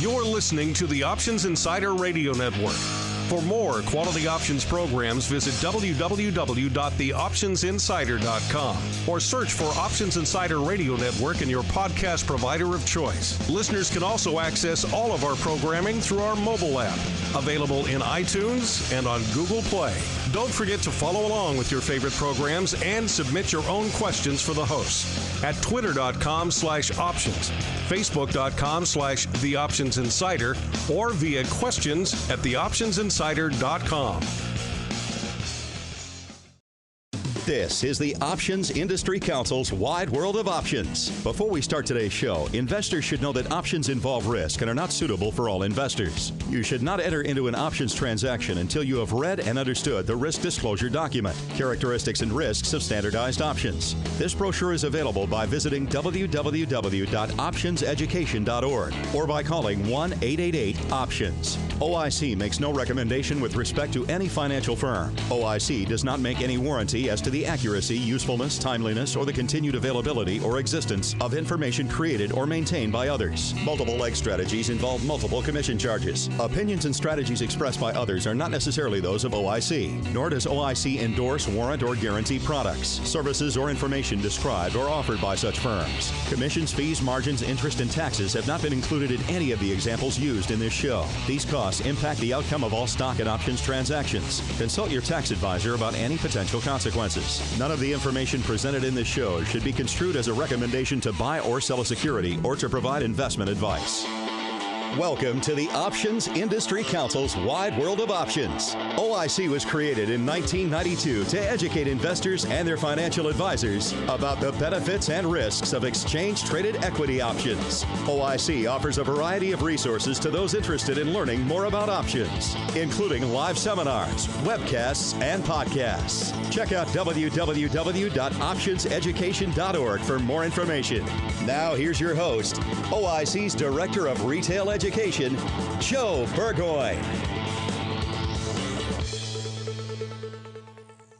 You're listening to the Options Insider Radio Network. For more quality options programs, visit www.theoptionsinsider.com or search for Options Insider Radio Network in your podcast provider of choice. Listeners can also access all of our programming through our mobile app, available in iTunes and on Google Play. Don't forget to follow along with your favorite programs and submit your own questions for the hosts at twitter.com/options, facebook.com/theoptionsinsider, or via questions at theoptionsinsider.com. This is the Options Industry Council's Wide World of Options. Before we start today's show, investors should know that options involve risk and are not suitable for all investors. You should not enter into an options transaction until you have read and understood the risk disclosure document, characteristics and risks of standardized options. This brochure is available by visiting www.optionseducation.org or by calling 1-888-OPTIONS. OIC makes no recommendation with respect to any financial firm. OIC does not make any warranty as to the accuracy, usefulness, timeliness, or the continued availability or existence of information created or maintained by others. Multiple leg strategies involve multiple commission charges. Opinions and strategies expressed by others are not necessarily those of OIC, nor does OIC endorse, warrant, or guarantee products, services, or information described or offered by such firms. Commissions, fees, margins, interest, and taxes have not been included in any of the examples used in this show. These costs impact the outcome of all stock and options transactions. Consult your tax advisor about any potential consequences. None of the information presented in this show should be construed as a recommendation to buy or sell a security or to provide investment advice. Welcome to the Options Industry Council's Wide World of Options. OIC was created in 1992 to educate investors and their financial advisors about the benefits and risks of exchange-traded equity options. OIC offers a variety of resources to those interested in learning more about options, including live seminars, webcasts, and podcasts. Check out www.optionseducation.org for more information. Now here's your host, OIC's Director of Retail Education, Joe Burgoyne.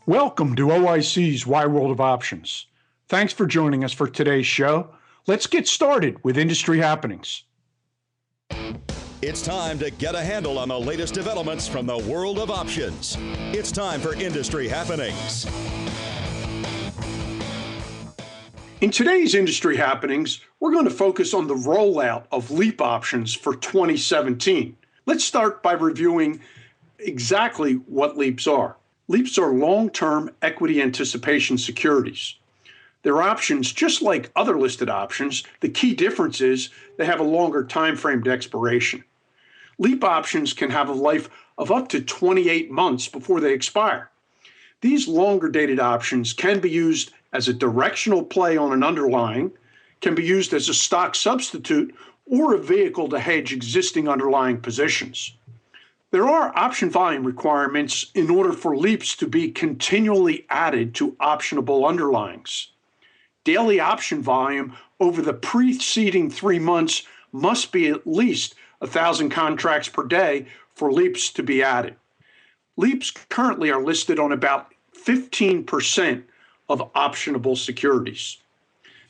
Welcome to OIC's Wide World of Options. Thanks for joining us for today's show. Let's get started with industry happenings. It's time to get a handle on the latest developments from the world of options. It's time for Industry Happenings. In today's industry happenings, we're going to focus on the rollout of LEAP options for 2017. Let's start by reviewing exactly what LEAPs are. LEAPs are long-term equity anticipation securities. They're options just like other listed options. The key difference is they have a longer time frame to expiration. LEAP options can have a life of up to 28 months before they expire. These longer dated options can be used as a directional play on an underlying, can be used as a stock substitute, or a vehicle to hedge existing underlying positions. There are option volume requirements in order for LEAPs to be continually added to optionable underlyings. Daily option volume over the preceding 3 months must be at least 1,000 contracts per day for LEAPs to be added. LEAPs currently are listed on about 15% of optionable securities.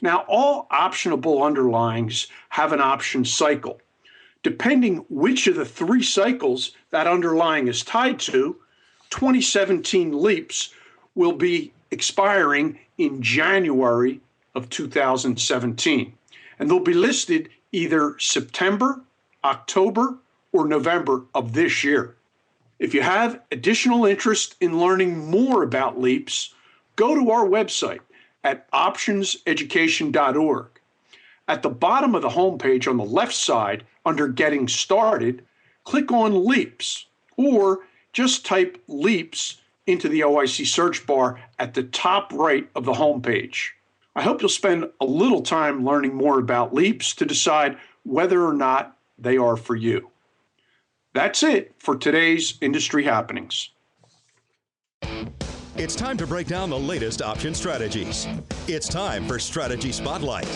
Now, all optionable underlyings have an option cycle. Depending which of the 3 cycles that underlying is tied to, 2017 LEAPs will be expiring in January of 2017. And they'll be listed either September, October, or November of this year. If you have additional interest in learning more about LEAPs, go to our website at optionseducation.org. At the bottom of the homepage on the left side, under Getting Started, click on LEAPs, or just type LEAPs into the OIC search bar at the top right of the homepage. I hope you'll spend a little time learning more about LEAPs to decide whether or not they are for you. That's it for today's industry happenings. It's time to break down the latest option strategies. It's time for Strategy Spotlight.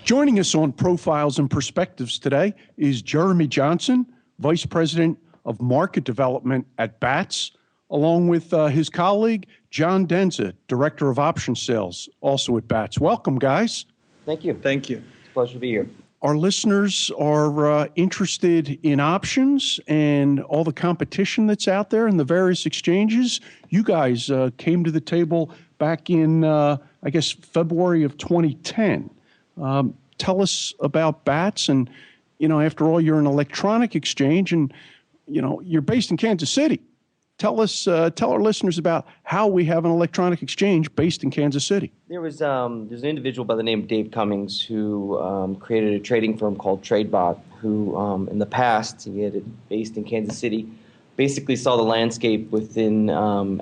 Joining us on Profiles and Perspectives today is Jeromee Johnson, Vice President of Market Development at BATS, along with his colleague, John Denza, Director of Option Sales, also at BATS. Welcome, guys. Thank you. Thank you. It's a pleasure to be here. Our listeners are interested in options and all the competition that's out there in the various exchanges. You guys came to the table back in, February of 2010. Tell us about BATS. And, after all, you're an electronic exchange and, you're based in Kansas City. Tell our listeners about how we have an electronic exchange based in Kansas City. There's an individual by the name of Dave Cummings who created a trading firm called TradeBot, who in the past, he had it based in Kansas City, basically saw the landscape within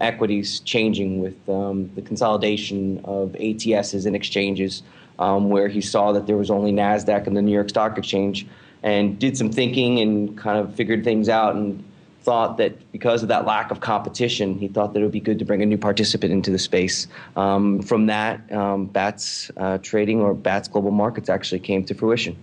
equities changing with the consolidation of ATSs and exchanges, where he saw that there was only NASDAQ and the New York Stock Exchange, and did some thinking and kind of figured things out and thought that because of that lack of competition, he thought that it would be good to bring a new participant into the space. From that, BATS trading, or BATS Global Markets, actually came to fruition.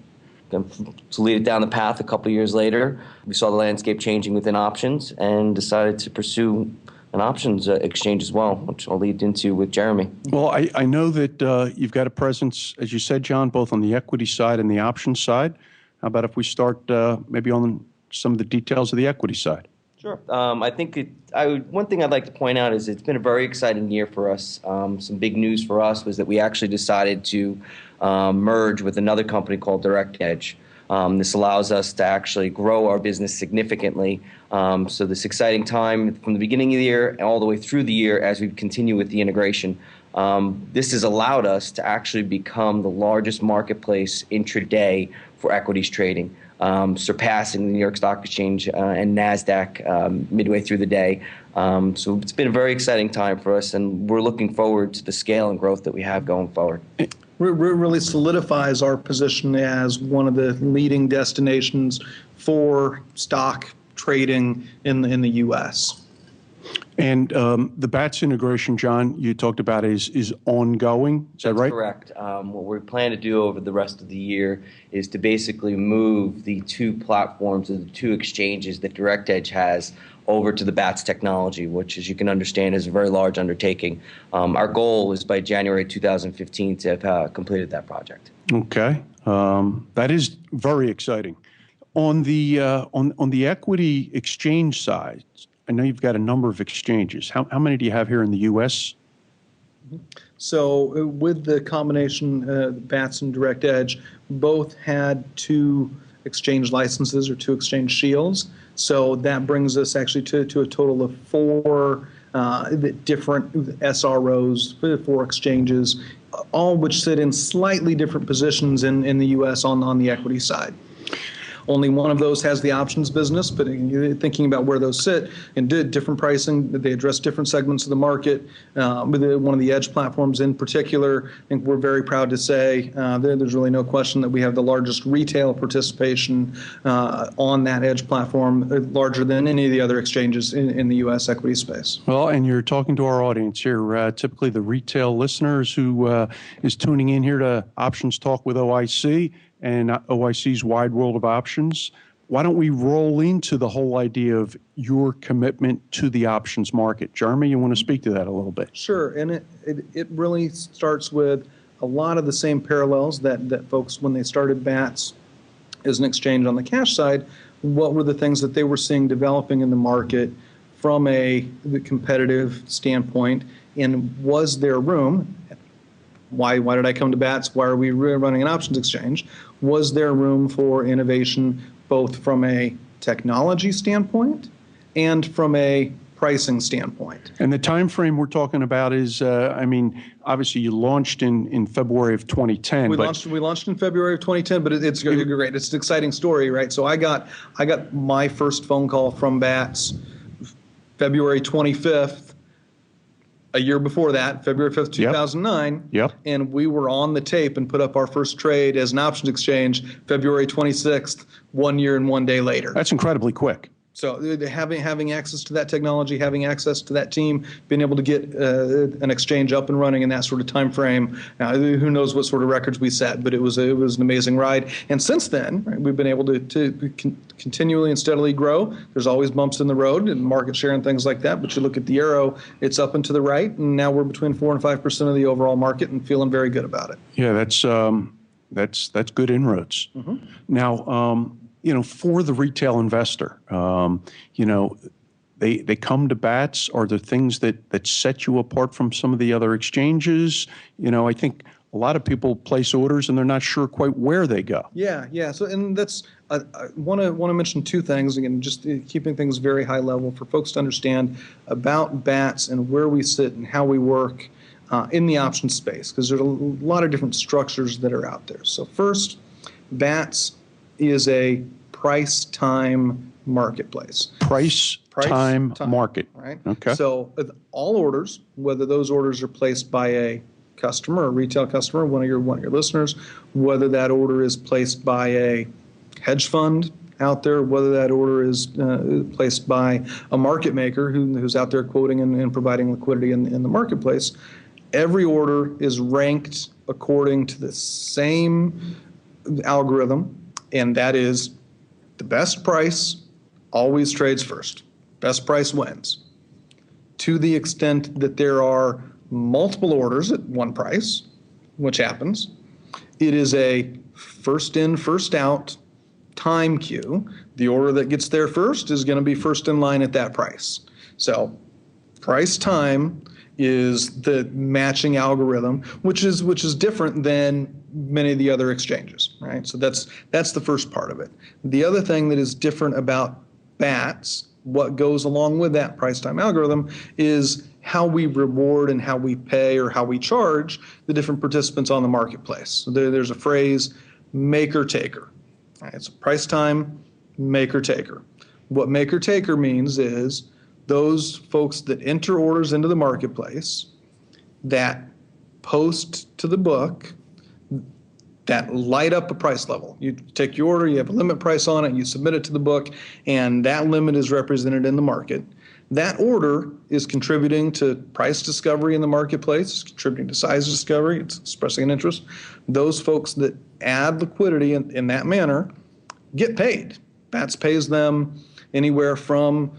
To lead it down the path a couple years later, we saw the landscape changing within options and decided to pursue an options exchange as well, which I'll lead into with Jeromee. Well, I know that you've got a presence, as you said, John, both on the equity side and the options side. How about if we start maybe on some of the details of the equity side? Sure. I think one thing I'd like to point out is it's been a very exciting year for us. Some big news for us was that we actually decided to merge with another company called Direct Edge. This allows us to actually grow our business significantly. So this exciting time from the beginning of the year and all the way through the year as we continue with the integration. This has allowed us to actually become the largest marketplace intraday for equities trading, surpassing the New York Stock Exchange and NASDAQ midway through the day. So it's been a very exciting time for us, and we're looking forward to the scale and growth that we have going forward. It really solidifies our position as one of the leading destinations for stock trading in the U.S. And the BATS integration, John, you talked about is ongoing. Is that right? That's correct. What we plan to do over the rest of the year is to basically move the two platforms of the two exchanges that Direct Edge has over to the BATS technology, which, as you can understand, is a very large undertaking. Our goal is by January 2015 to have completed that project. Okay. That is very exciting. On the equity exchange side, I know you've got a number of exchanges. How many do you have here in the U.S.? So with the combination, BATS and Direct Edge, both had 2 exchange licenses or 2 exchange shields. So that brings us actually to a total of 4 different SROs, 4 exchanges, all which sit in slightly different positions in the U.S. on the equity side. Only one of those has the options business, but thinking about where those sit and did different pricing, they address different segments of the market. With one of the Edge platforms in particular, I think we're very proud to say there's really no question that we have the largest retail participation on that Edge platform, larger than any of the other exchanges in the U.S. equity space. Well, and you're talking to our audience here, typically the retail listeners who is tuning in here to Options Talk with OIC and OIC's Wide World of Options. Why don't we roll into the whole idea of your commitment to the options market? Jeromee, you want to speak to that a little bit? Sure, and it really starts with a lot of the same parallels that folks, when they started BATS as an exchange on the cash side, what were the things that they were seeing developing in the market from the competitive standpoint, and was there room? Why did I come to BATS? Why are we running an options exchange? Was there room for innovation both from a technology standpoint and from a pricing standpoint? And the time frame we're talking about is, obviously you launched in February of 2010. We launched in February of 2010, but it's great. It's an exciting story, right? So I got my first phone call from BATS February 25th. A year before that, February 5th, 2009, Yep. And we were on the tape and put up our first trade as an options exchange February 26th, 1 year and 1 day later. That's incredibly quick. So having access to that technology, having access to that team, being able to get an exchange up and running in that sort of time frame, who knows what sort of records we set, but it was an amazing ride. And since then, right, we've been able to continually and steadily grow. There's always bumps in the road and market share and things like that, but you look at the arrow, it's up and to the right, and now we're between 4 and 5% of the overall market and feeling very good about it. Yeah, that's good inroads. Mm-hmm. Now, for the retail investor, they come to BATS. Are there things that set you apart from some of the other exchanges? I think a lot of people place orders and they're not sure quite where they go. Yeah. So, and that's I want to mention two things again, just keeping things very high level for folks to understand about BATS and where we sit and how we work in the option space, because there's a lot of different structures that are out there. So first, BATS is a price-time marketplace. Price time market. Right. Okay. So all orders, whether those orders are placed by a customer, a retail customer, one of your listeners, whether that order is placed by a hedge fund out there, whether that order is placed by a market maker who's out there quoting and providing liquidity in the marketplace, every order is ranked according to the same algorithm, and that is the best price always trades first. Best price wins. To the extent that there are multiple orders at one price, which happens, it is a first in, first out time queue. The order that gets there first is going to be first in line at that price. So price time is the matching algorithm, which is different than many of the other exchanges, right? So that's the first part of it. The other thing that is different about BATS, what goes along with that price time algorithm, is how we reward and how we pay or how we charge the different participants on the marketplace. So there's a phrase, maker taker. Right? It's price time, maker taker. What maker taker means is those folks that enter orders into the marketplace, that post to the book, that light up a price level. You take your order, you have a limit price on it, you submit it to the book, and that limit is represented in the market. That order is contributing to price discovery in the marketplace, it's contributing to size discovery, it's expressing an interest. Those folks that add liquidity in that manner get paid. BATS pays them anywhere from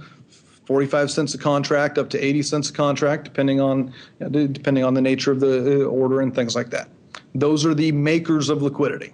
45 cents a contract up to 80 cents a contract, depending on the nature of the order and things like that. Those are the makers of liquidity.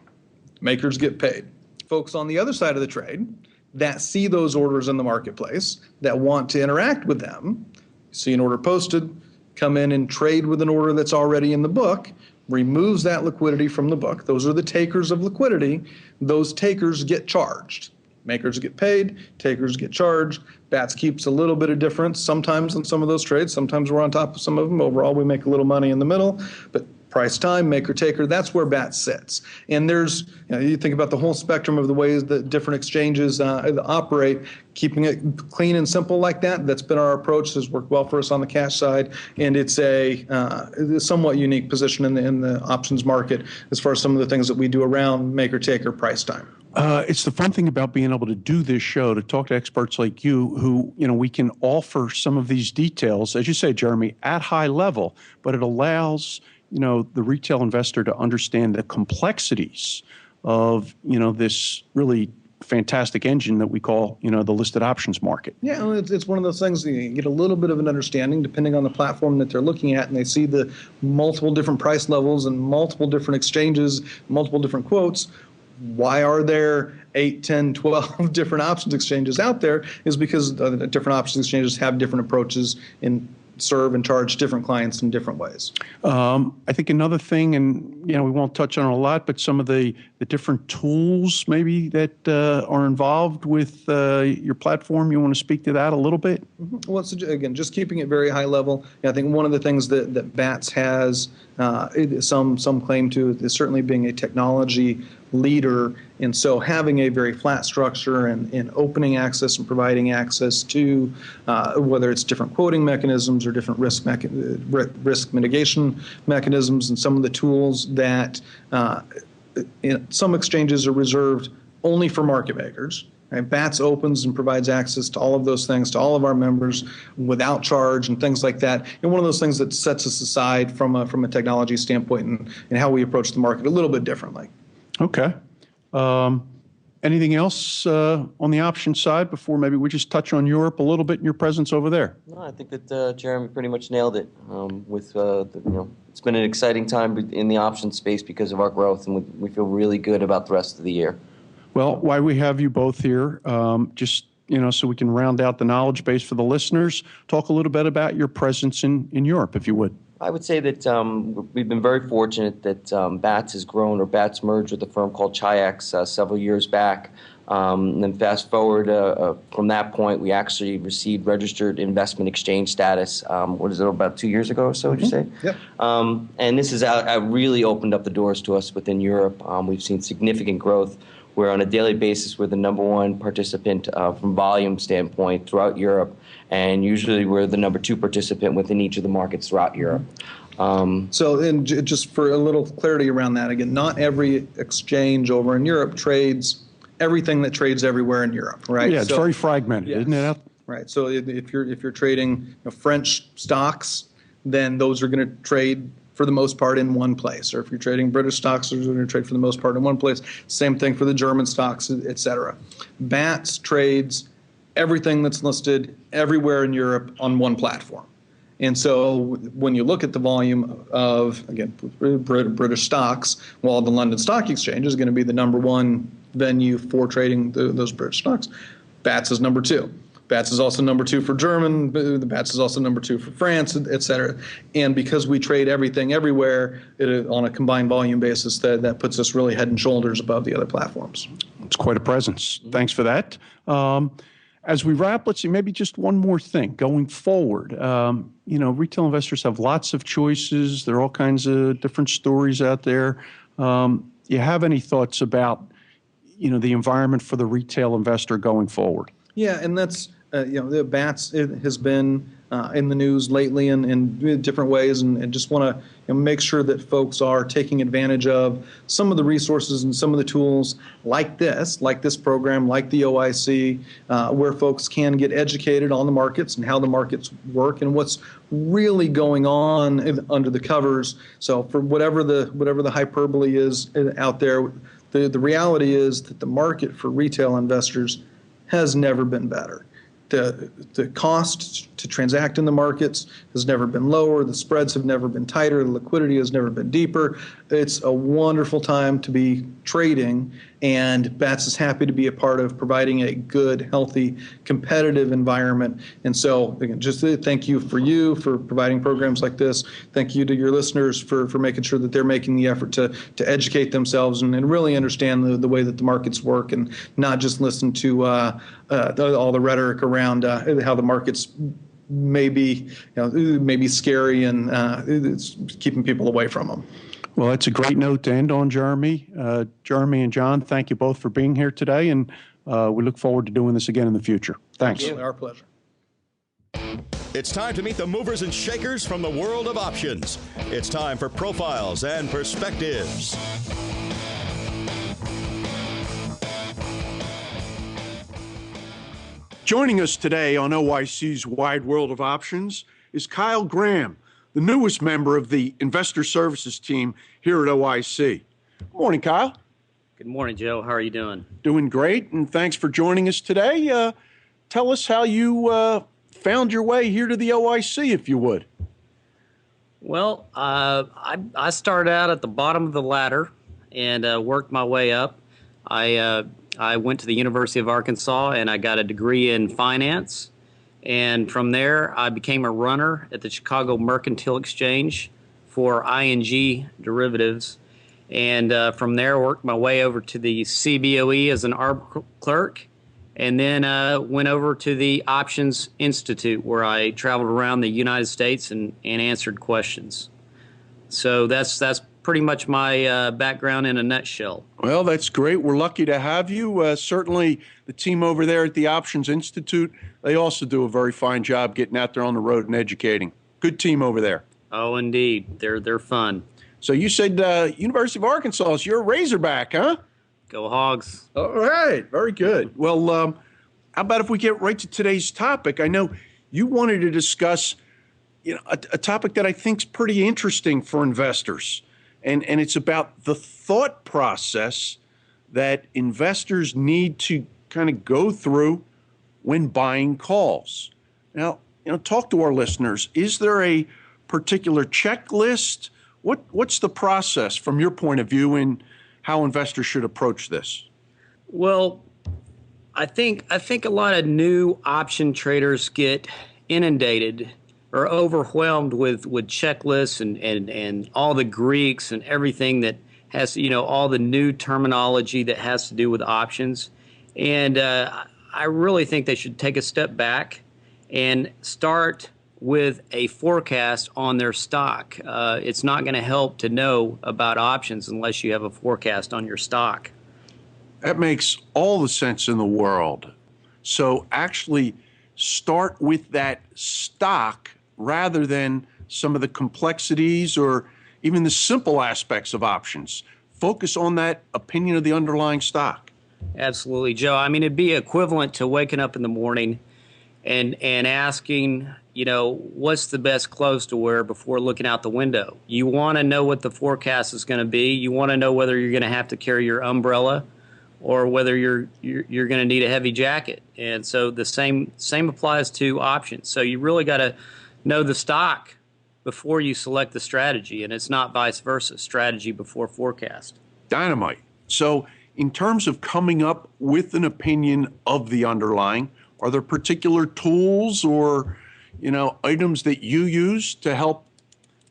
Makers get paid. Folks on the other side of the trade that see those orders in the marketplace, that want to interact with them, see an order posted, come in and trade with an order that's already in the book, removes that liquidity from the book. Those are the takers of liquidity. Those takers get charged. Makers get paid, takers get charged. BATS keeps a little bit of difference sometimes in some of those trades. Sometimes we're on top of some of them. Overall, we make a little money in the middle. But price time, maker taker, that's where BATS sits. And there's, you think about the whole spectrum of the ways that different exchanges operate, keeping it clean and simple like that. That's been our approach, has worked well for us on the cash side. And it's a somewhat unique position in the options market as far as some of the things that we do around maker taker price time. It's the fun thing about being able to do this show, to talk to experts like you who, we can offer some of these details, as you say, Jeromee, at high level, but it allows, the retail investor to understand the complexities of, this really fantastic engine that we call, the listed options market. Yeah, it's one of those things that you get a little bit of an understanding depending on the platform that they're looking at, and they see the multiple different price levels and multiple different exchanges, multiple different quotes. Why are there 8, 10, 12 different options exchanges out there? Is because the different options exchanges have different approaches and serve and charge different clients in different ways. I think another thing, and we won't touch on it a lot, but some of the different tools maybe that are involved with your platform, you want to speak to that a little bit? Mm-hmm. Well, so again, just keeping it very high level. I think one of the things that BATS has some claim to is certainly being a technology leader, and so having a very flat structure and opening access and providing access to whether it's different quoting mechanisms or different risk mitigation mechanisms, and some of the tools that some exchanges are reserved only for market makers, Right? BATS opens and provides access to all of those things to all of our members without charge and things like that. And one of those things that sets us aside from a technology standpoint and how we approach the market a little bit differently. Okay. Anything else on the option side before maybe we just touch on Europe a little bit and your presence over there? No, I think that Jeromee pretty much nailed it. It's been an exciting time in the options space because of our growth, and we feel really good about the rest of the year. Well, why we have you both here, just so we can round out the knowledge base for the listeners, talk a little bit about your presence in Europe, if you would. I would say that we've been very fortunate that BATS has grown, or BATS merged with a firm called Chi-X several years back. And then fast forward from that point, we actually received registered investment exchange status. About 2 years ago or so, would you say? Yep. And this has really opened up the doors to us within Europe. We've seen significant growth. Where on a daily basis, we're the number one participant from volume standpoint throughout Europe, and usually we're the number two participant within each of the markets throughout Europe. And just for a little clarity around that, again, not every exchange over in Europe trades everything that trades everywhere in Europe, right? Yeah, it's very fragmented, yes. Isn't it? Right. So if you're trading French stocks, then those are going to trade for the most part in one place. Or if you're trading British stocks, they're going to trade for the most part in one place. Same thing for the German stocks, et cetera. BATS trades everything that's listed everywhere in Europe on one platform. And so when you look at the volume of, again, British stocks, while the London Stock Exchange is going to be the number one venue for trading those British stocks, BATS is number two. BATS is also number two for German. The BATS is also number two for France, et cetera. And because we trade everything everywhere on a combined volume basis, that puts us really head and shoulders above the other platforms. It's quite a presence. Thanks for that. As we wrap, let's see, maybe just one more thing going forward. Retail investors have lots of choices. There are all kinds of different stories out there. You have any thoughts about, the environment for the retail investor going forward? Yeah, and that's, the BATS has been in the news lately in different ways, and just want to make sure that folks are taking advantage of some of the resources and some of the tools like this program, like the OIC, where folks can get educated on the markets and how the markets work and what's really going on under the covers. So for whatever the hyperbole is out there, the reality is that the market for retail investors has never been better. The cost to transact in the markets has never been lower. The spreads have never been tighter. The liquidity has never been deeper. It's a wonderful time to be trading, and BATS is happy to be a part of providing a good, healthy, competitive environment. And so, again, just thank you for providing programs like this. Thank you to your listeners for making sure that they're making the effort to educate themselves and really understand the way that the markets work, and not just listen to all the rhetoric around how the markets may be scary and it's keeping people away from them. Well, that's a great note to end on, Jeromee. Jeromee and John, thank you both for being here today, and we look forward to doing this again in the future. Thanks. Absolutely, our pleasure. It's time to meet the movers and shakers from the world of options. It's time for Profiles and Perspectives. Joining us today on OIC's Wide World of Options is Kyle Graham, the newest member of the Investor Services team here at OIC. Good morning, Kyle. Good morning, Joe. How are you doing? Doing great, and thanks for joining us today. Tell us how you found your way here to the OIC, if you would. Well, I started out at the bottom of the ladder and worked my way up. I went to the University of Arkansas and I got a degree in finance. And from there, I became a runner at the Chicago Mercantile Exchange for ING derivatives. And from there, worked my way over to the CBOE as an ARB clerk. And then went over to the Options Institute, where I traveled around the United States and answered questions. So that's pretty much my background in a nutshell. Well, that's great. We're lucky to have you. Certainly the team over there at the Options Institute, they also do a very fine job getting out there on the road and educating. Good team over there. Oh, indeed. They're fun. So you said University of Arkansas, you're a Razorback, huh? Go Hogs. All right, very good. Well, how about if we get right to today's topic? I know you wanted to discuss, a topic that I think is pretty interesting for investors, and it's about the thought process that investors need to kind of go through when buying calls. Now, talk to our listeners. Is there a particular checklist? What's the process from your point of view in how investors should approach this? Well, I think a lot of new option traders get inundated or overwhelmed with checklists and all the Greeks and everything that has, all the new terminology that has to do with options. And I really think they should take a step back and start with a forecast on their stock. It's not going to help to know about options unless you have a forecast on your stock. That makes all the sense in the world. So actually start with that stock rather than some of the complexities or even the simple aspects of options. Focus on that opinion of the underlying stock. Absolutely, Joe. I mean, it'd be equivalent to waking up in the morning and asking, what's the best clothes to wear before looking out the window. You want to know what the forecast is going to be. You want to know whether you're going to have to carry your umbrella or whether you're going to need a heavy jacket. And so the same applies to options. So you really got to know the stock before you select the strategy, and it's not vice versa, strategy before forecast. Dynamite. So in terms of coming up with an opinion of the underlying, are there particular tools or, items that you use to help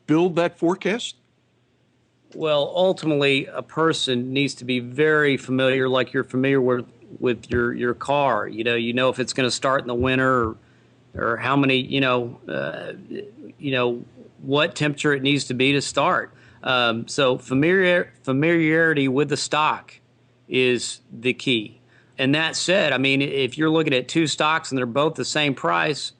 build that forecast? Well, ultimately, a person needs to be very familiar, like you're familiar with your car. You know if it's going to start in the winter or how many, what temperature it needs to be to start. So familiarity with the stock is the key. And that said, I mean, if you're looking at two stocks and they're both the same price,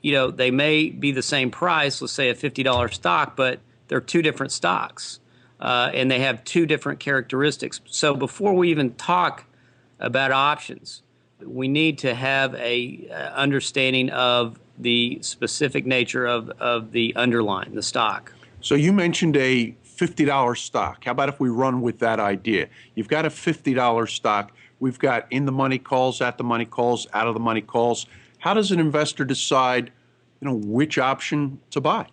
they may be the same price, let's say a $50 stock, but they're two different stocks. And they have two different characteristics. So before we even talk about options, we need to have a understanding of the specific nature of the underlying, the stock. So you mentioned a $50 stock. How about if we run with that idea? You've got a $50 stock. We've got in-the-money calls, at-the-money calls, out-of-the-money calls. How does an investor decide, which option to buy?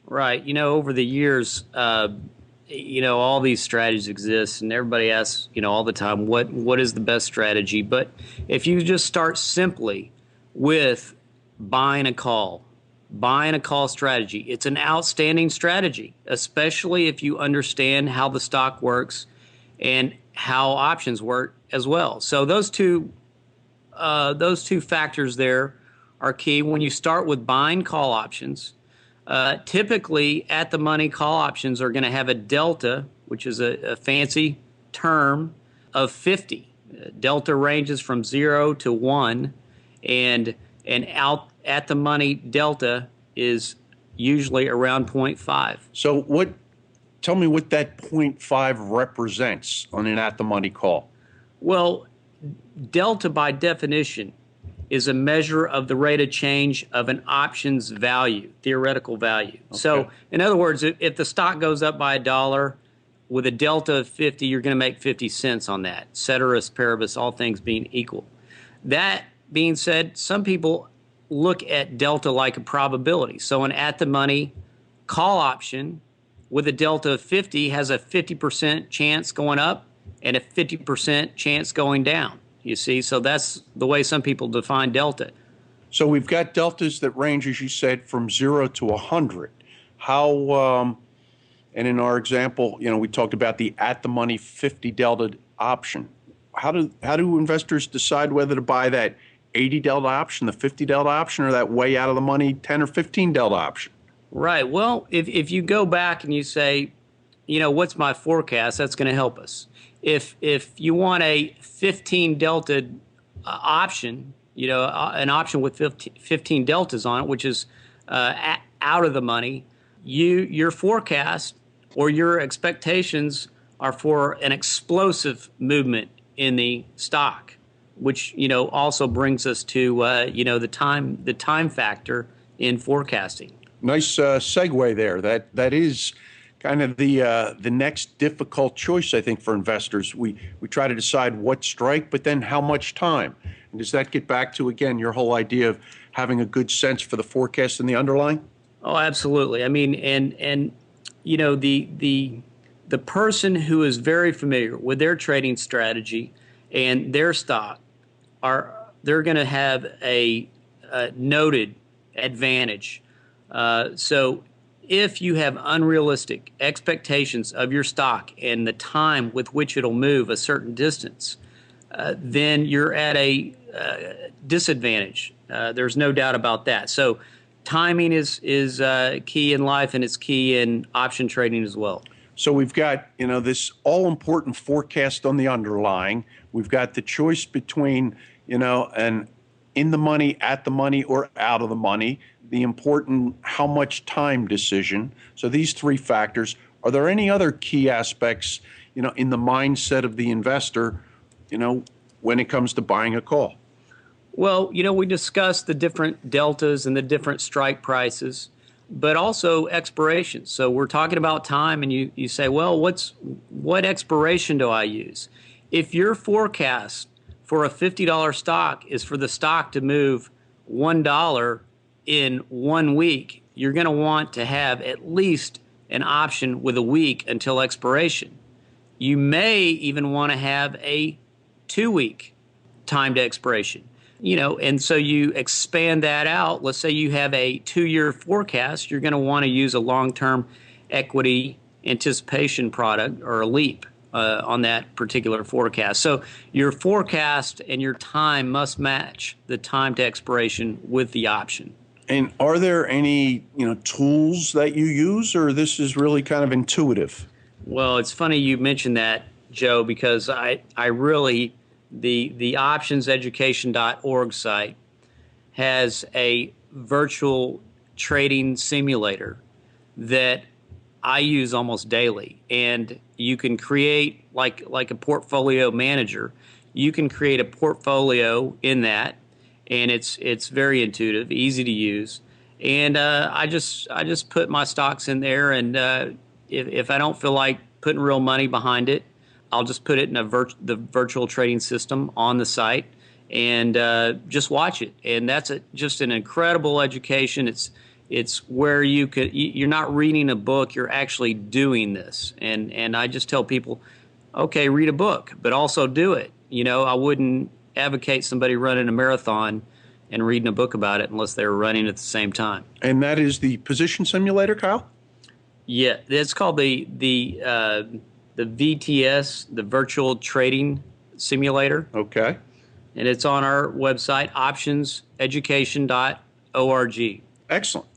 Right. Over the years, all these strategies exist, and everybody asks, all the time, what is the best strategy? But if you just start simply with buying a call strategy, it's an outstanding strategy, especially if you understand how the stock works and how options work as well. So those two factors there are key. When you start with buying call options, typically at-the-money call options are going to have a delta, which is a fancy term, of 50. Delta ranges from 0 to 1, and out at-the-money delta is usually around 0.5. So tell me what that 0.5 represents on an at-the-money call. Well, delta by definition is a measure of the rate of change of an option's value, theoretical value. Okay. So, in other words, if the stock goes up by $1 with a delta of 50, you're going to make 50 cents on that, ceteris paribus, all things being equal. That being said, some people look at delta like a probability. So, an at-the-money call option with a delta of 50 has a 50% chance going up and a 50% chance going down. You see, so that's the way some people define delta. So we've got deltas that range, as you said, from 0 to 100. How, and in our example, we talked about the at-the-money 50 delta option. How do investors decide whether to buy that 80 delta option, the 50 delta option, or that way out of the money 10 or 15 delta option? Right. Well, if you go back and you say, what's my forecast, that's going to help us. If you want a 15 delta option, an option with 15 deltas on it, which is out of the money, your forecast or your expectations are for an explosive movement in the stock, which also brings us to the time factor in forecasting. Nice segue there. That is kind of the next difficult choice, I think, for investors. We try to decide what strike, but then how much time. And does that get back to, again, your whole idea of having a good sense for the forecast and the underlying? Oh, absolutely. I mean, and the person who is very familiar with their trading strategy and their stock they're going to have a noted advantage. So if you have unrealistic expectations of your stock and the time with which it'll move a certain distance, then you're at a disadvantage. There's no doubt about that. So timing is key in life, and it's key in option trading as well. So we've got, this all-important forecast on the underlying. We've got the choice between, an in the money, at the money, or out of the money, the important how much time decision. So these three factors. Are there any other key aspects, in the mindset of the investor, when it comes to buying a call? Well, we discussed the different deltas and the different strike prices, but also expiration. So we're talking about time, and you say, well, what expiration do I use? If your forecast for a $50 stock is for the stock to move $1 in 1 week, you're going to want to have at least an option with a week until expiration. You may even want to have a 2-week time to expiration. And so you expand that out. Let's say you have a 2-year forecast. You're going to want to use a long-term equity anticipation product or a LEAP on that particular forecast. So your forecast and your time must match the time to expiration with the option. And are there any, tools that you use, or this is really kind of intuitive? Well, it's funny you mentioned that, Joe, because I really, the optionseducation.org site has a virtual trading simulator that I use almost daily. And you can create, like a portfolio manager, you can create a portfolio in that, and it's very intuitive, easy to use. And I just put my stocks in there, and if I don't feel like putting real money behind it, I'll just put it in the virtual trading system on the site and just watch it. And that's just an incredible education. It's where you're not reading a book, you're actually doing this. And I just tell people, okay, read a book, but also do it. I wouldn't advocate somebody running a marathon and reading a book about it unless they were running at the same time. And that is the position simulator, Kyle? Yeah, it's called the VTS, the Virtual Trading Simulator. Okay. And it's on our website, optionseducation.org. Excellent.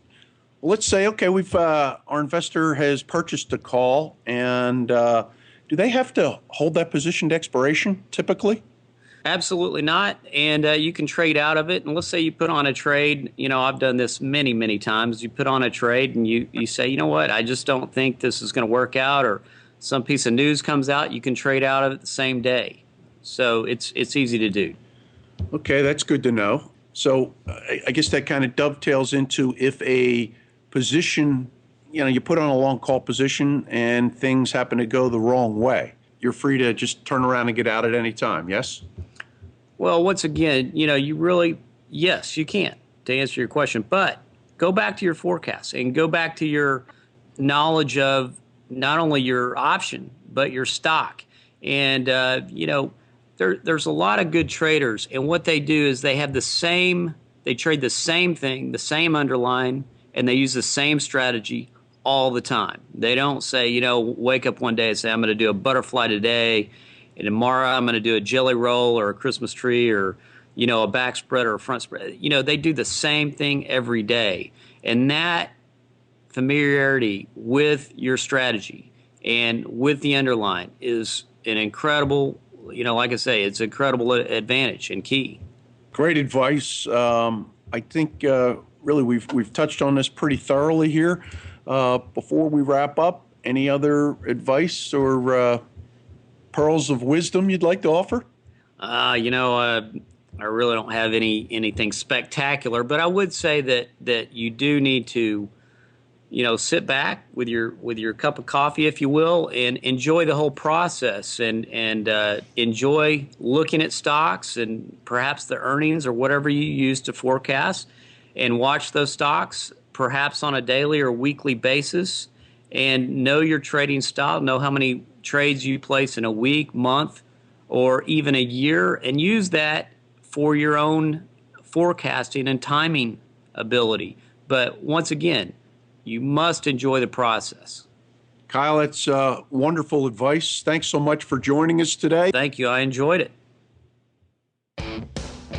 Well, let's say, okay, our investor has purchased a call, and do they have to hold that position to expiration typically? Absolutely not. And you can trade out of it. And let's say you put on a trade. I've done this many, many times. You put on a trade and you say, you know what, I just don't think this is going to work out, or some piece of news comes out, you can trade out of it the same day. So it's easy to do. Okay, that's good to know. So I guess that kind of dovetails into if a position, you put on a long call position and things happen to go the wrong way, you're free to just turn around and get out at any time, yes? Well, once again, yes, you can, to answer your question. But go back to your forecast and go back to your knowledge of not only your option, but your stock. And, there's a lot of good traders. And what they do is they trade the same thing, the same underlying, and they use the same strategy all the time. They don't say, wake up one day and say, I'm going to do a butterfly today, and tomorrow I'm going to do a jelly roll or a Christmas tree or, a back spread or a front spread. They do the same thing every day. And that familiarity with your strategy and with the underlying is an incredible, like I say, it's an incredible advantage and key. Great advice. I think really we've touched on this pretty thoroughly here. Before we wrap up, any other advice or pearls of wisdom you'd like to offer? I really don't have anything spectacular, but I would say that you do need to, sit back with your cup of coffee, if you will, and enjoy the whole process and enjoy looking at stocks and perhaps the earnings or whatever you use to forecast, and watch those stocks perhaps on a daily or weekly basis, and know your trading style, know how many trades you place in a week, month, or even a year, and use that for your own forecasting and timing ability. But once again, you must enjoy the process. Kyle, that's wonderful advice. Thanks so much for joining us today. Thank you. I enjoyed it.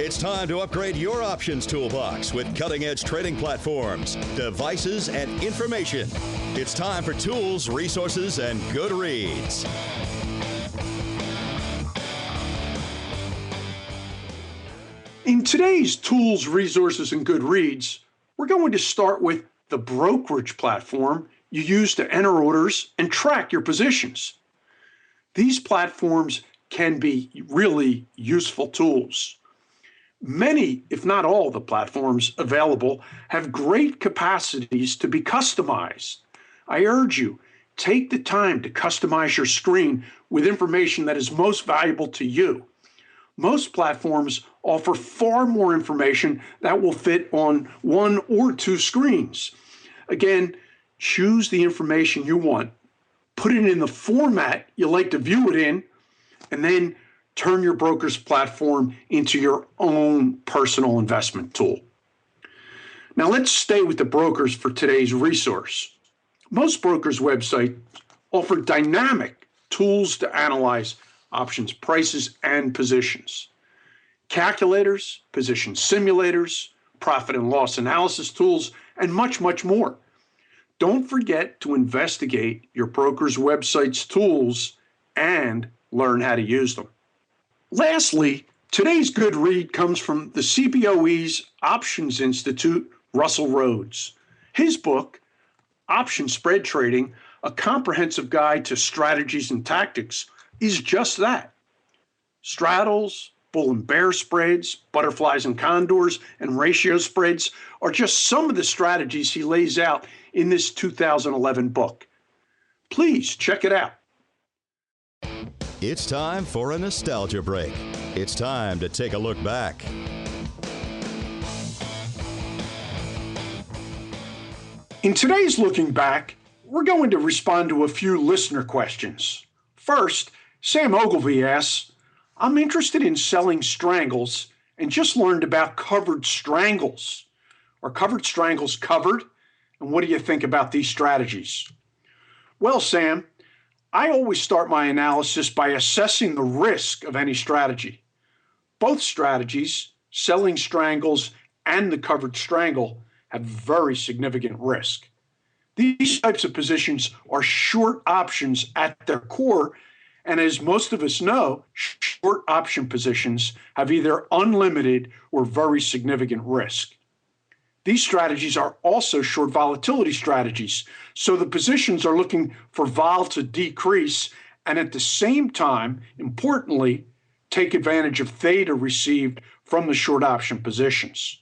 It's time to upgrade your options toolbox with cutting-edge trading platforms, devices, and information. It's time for tools, resources, and good reads. In today's tools, resources, and good reads, we're going to start with the brokerage platform you use to enter orders and track your positions. These platforms can be really useful tools. Many, if not all, the platforms available have great capacities to be customized. I urge you, take the time to customize your screen with information that is most valuable to you. Most platforms offer far more information that will fit on one or two screens. Again, choose the information you want, put it in the format you like to view it in, and then turn your broker's platform into your own personal investment tool. Now let's stay with the brokers for today's resource. Most brokers' websites offer dynamic tools to analyze options prices and positions. Calculators, position simulators, profit and loss analysis tools, and much, much more. Don't forget to investigate your broker's website's tools and learn how to use them. Lastly, today's good read comes from the CBOE's Options Institute, Russell Rhodes. His book, Option Spread Trading, A Comprehensive Guide to Strategies and Tactics, is just that. Straddles, bull and bear spreads, butterflies and condors, and ratio spreads are just some of the strategies he lays out in this 2011 book. Please check it out. It's time for a nostalgia break. It's time to take a look back. In today's Looking Back, we're going to respond to a few listener questions. First, Sam Ogilvy asks, I'm interested in selling strangles and just learned about covered strangles. Are covered strangles covered? And what do you think about these strategies? Well, Sam, I always start my analysis by assessing the risk of any strategy. Both strategies, selling strangles and the covered strangle, have very significant risk. These types of positions are short options at their core, and as most of us know, short option positions have either unlimited or very significant risk. These strategies are also short volatility strategies, so the positions are looking for vol to decrease and at the same time, importantly, take advantage of theta received from the short option positions.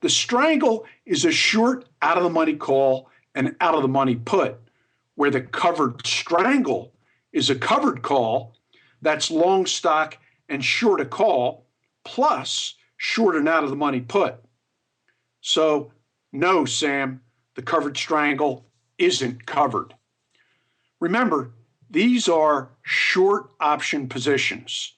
The strangle is a short out-of-the-money call and out-of-the-money put, where the covered strangle is a covered call that's long stock and short a call, plus short and out-of-the-money put. So, no, Sam, the covered strangle isn't covered. Remember, these are short option positions.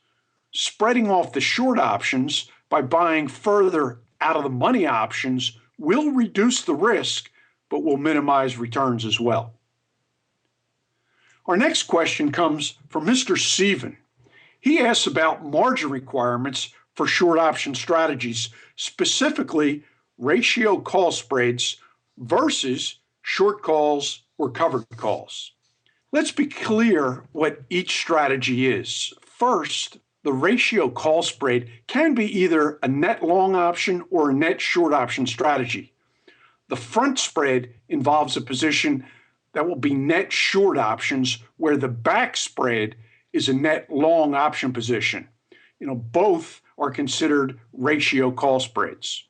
Spreading off the short options by buying further out-of-the-money options will reduce the risk, but will minimize returns as well. Our next question comes from Mr. Seaven. He asks about margin requirements for short option strategies, specifically ratio call spreads versus short calls or covered calls. Let's be clear what each strategy is. First, the ratio call spread can be either a net long option or a net short option strategy. The front spread involves a position that will be net short options, where the back spread is a net long option position. Both are considered ratio call spreads.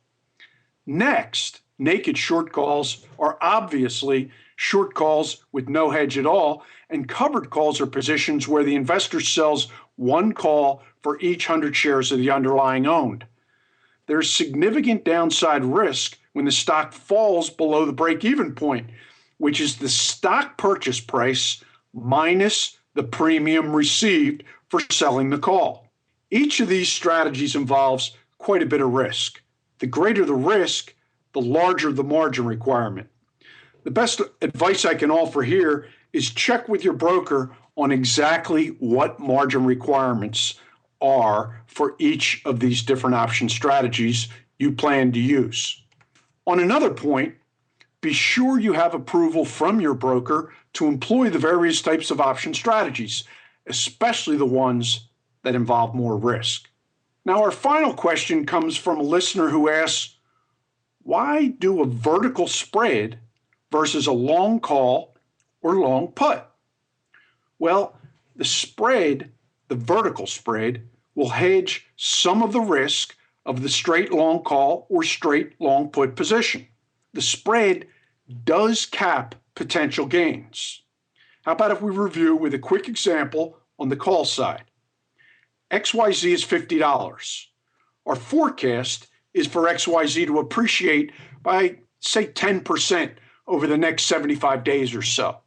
Next, naked short calls are obviously short calls with no hedge at all, and covered calls are positions where the investor sells one call for each 100 shares of the underlying owned. There's significant downside risk when the stock falls below the break-even point, which is the stock purchase price minus the premium received for selling the call. Each of these strategies involves quite a bit of risk. The greater the risk, the larger the margin requirement. The best advice I can offer here is check with your broker on exactly what margin requirements are for each of these different option strategies you plan to use. On another point, be sure you have approval from your broker to employ the various types of option strategies, especially the ones that involve more risk. Now, our final question comes from a listener who asks, why do a vertical spread versus a long call or long put? Well, the spread, the vertical spread, will hedge some of the risk of the straight long call or straight long put position. The spread does cap potential gains. How about if we review with a quick example on the call side? XYZ is $50. Our forecast is for XYZ to appreciate by, say, 10% over the next 75 days or so.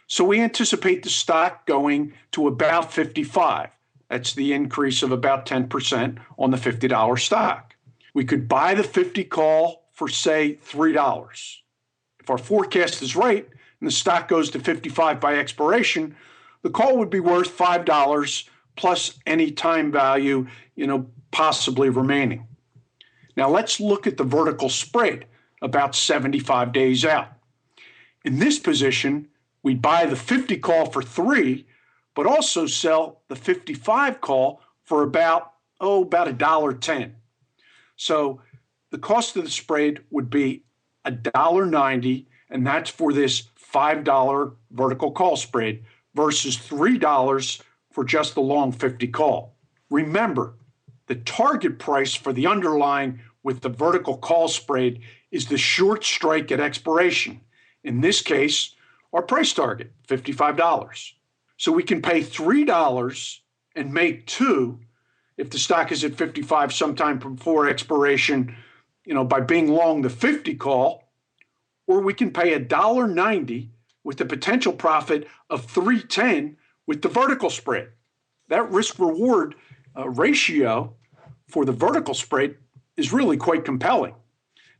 So we anticipate the stock going to about 55. That's the increase of about 10% on the $50 stock. We could buy the 50 call for, say, $3. If our forecast is right and the stock goes to 55 by expiration, the call would be worth $5 plus any time value, possibly remaining. Now let's look at the vertical spread about 75 days out. In this position, we buy the 50 call for $3, but also sell the 55 call for about $1.10. So the cost of the spread would be $1.90, and that's for this $5 vertical call spread versus $3 for just the long 50 call. Remember, the target price for the underlying with the vertical call spread is the short strike at expiration. In this case, our price target, $55. So we can pay $3 and make $2 if the stock is at 55 sometime before expiration, by being long the 50 call, or we can pay $1.90 with the potential profit of $3.10 with the vertical spread. That risk-reward ratio for the vertical spread is really quite compelling.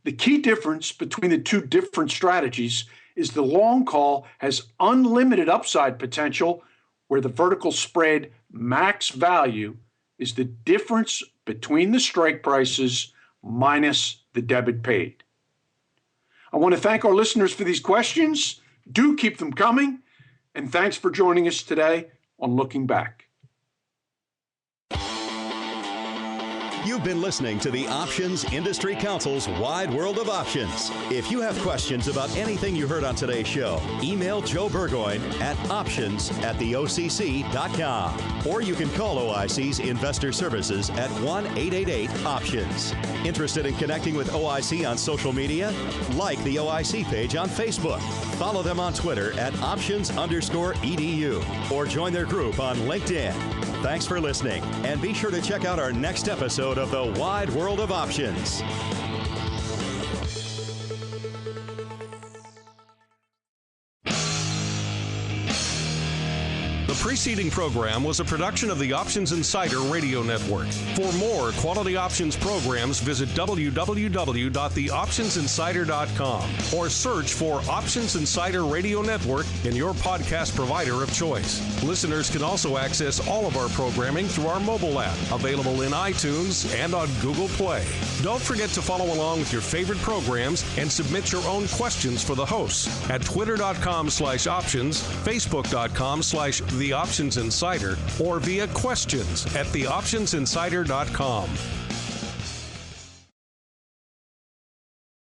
The key difference between the two different strategies is the long call has unlimited upside potential, where the vertical spread max value is the difference between the strike prices minus the debit paid. I want to thank our listeners for these questions. Do keep them coming. And thanks for joining us today on Looking Back. You've been listening to the Options Industry Council's Wide World of Options. If you have questions about anything you heard on today's show, email Joe Burgoyne at options@theocc.com. Or you can call OIC's Investor Services at 1-888-OPTIONS. Interested in connecting with OIC on social media? Like the OIC page on Facebook. Follow them on Twitter at options_edu. Or join their group on LinkedIn. Thanks for listening, and be sure to check out our next episode of The Wide World of Options. The preceding program was a production of the Options Insider Radio Network. For more quality options programs, visit www.theoptionsinsider.com or search for Options Insider Radio Network in your podcast provider of choice. Listeners can also access all of our programming through our mobile app, available in iTunes and on Google Play. Don't forget to follow along with your favorite programs and submit your own questions for the hosts at twitter.com/options, facebook.com/The Options Insider, or via questions@theoptionsinsider.com.